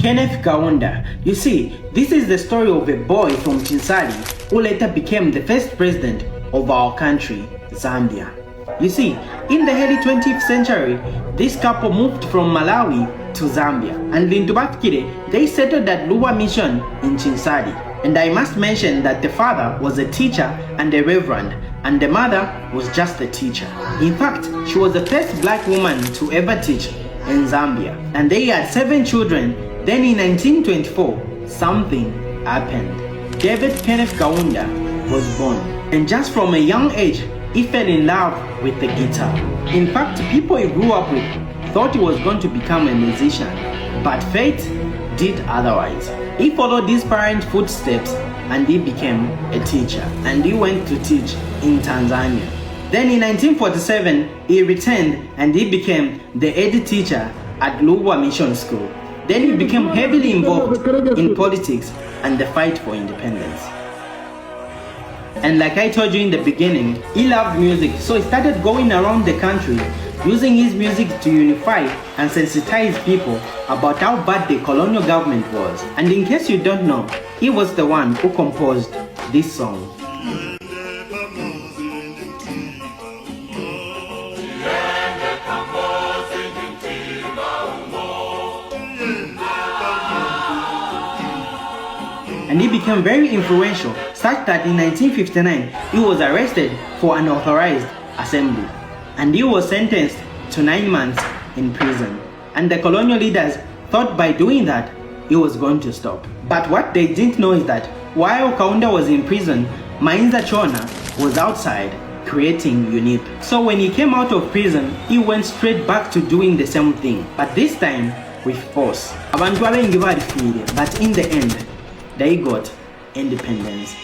Kenneth Kaunda. You see, this is the story of a boy from Chinsali who later became the first president of our country, Zambia. You see, in the early 20th century, this couple moved from Malawi to Zambia, and in Tubatkire, they settled at Luwa Mission in Chinsali. And I must mention that the father was a teacher and a reverend, and the mother was just a teacher. In fact, she was the first black woman to ever teach in Zambia, and they had 7 children. Then in 1924, something happened. David Kenneth Kaunda was born, and just from a young age, he fell in love with the guitar. In fact, people he grew up with thought he was going to become a musician, but fate did otherwise. He followed his parents' footsteps and he became a teacher, and he went to teach in Tanzania. Then in 1947, he returned and he became the head teacher at Luwa Mission School. Then he became heavily involved in politics and the fight for independence. And like I told you in the beginning, he loved music, so he started going around the country using his music to unify and sensitize people about how bad the colonial government was. And in case you don't know, he was the one who composed this song. And he became very influential, such that in 1959 he was arrested for unauthorized assembly, and he was sentenced to 9 months in prison. And the colonial leaders thought by doing that he was going to stop. But what they didn't know is that while Kaunda was in prison, Mainza Chona was outside creating UNIP. So when he came out of prison, he went straight back to doing the same thing, but this time with force. Abantu abengi barifire, but in the end, they got independence.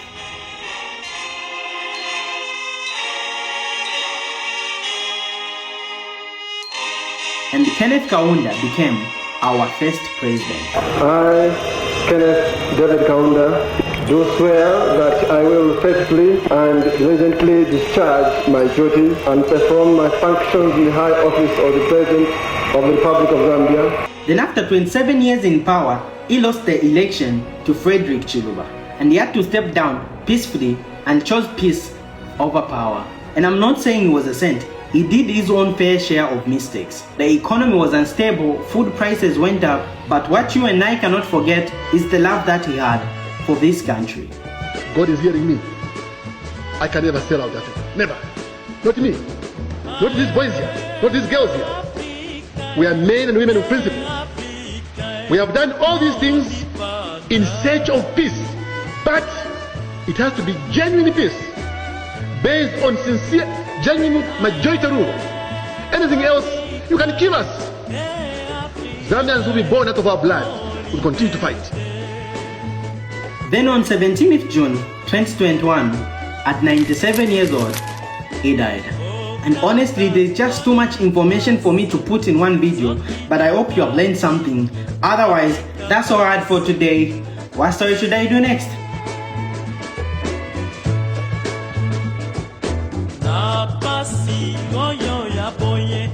And Kenneth Kaunda became our first president. I, Kenneth David Kaunda, do swear that I will faithfully and diligently discharge my duties and perform my functions in the high office of the President of the Republic of Zambia. Then after 27 years in power, he lost the election to Frederick Chiluba, and he had to step down peacefully and chose peace over power. And I'm not saying he was a saint. He did his own fair share of mistakes. The economy was unstable, food prices went up, but what you and I cannot forget is the love that he had for this country. God is hearing me. I can never sell out Africa. Never. Not me. Not these boys here. Not these girls here. We are men and women of principle. We have done all these things in search of peace, but it has to be genuine peace, based on sincere, genuine majority rule. Anything else, you can kill us. Zambians will be born out of our blood. We'll continue to fight. Then on 17th June 2021, at 97 years old, he died. And honestly, there's just too much information for me to put in one video, but I hope you have learned something. Otherwise, that's all I had for today. What story should I do next? Na pasi moyo ya boye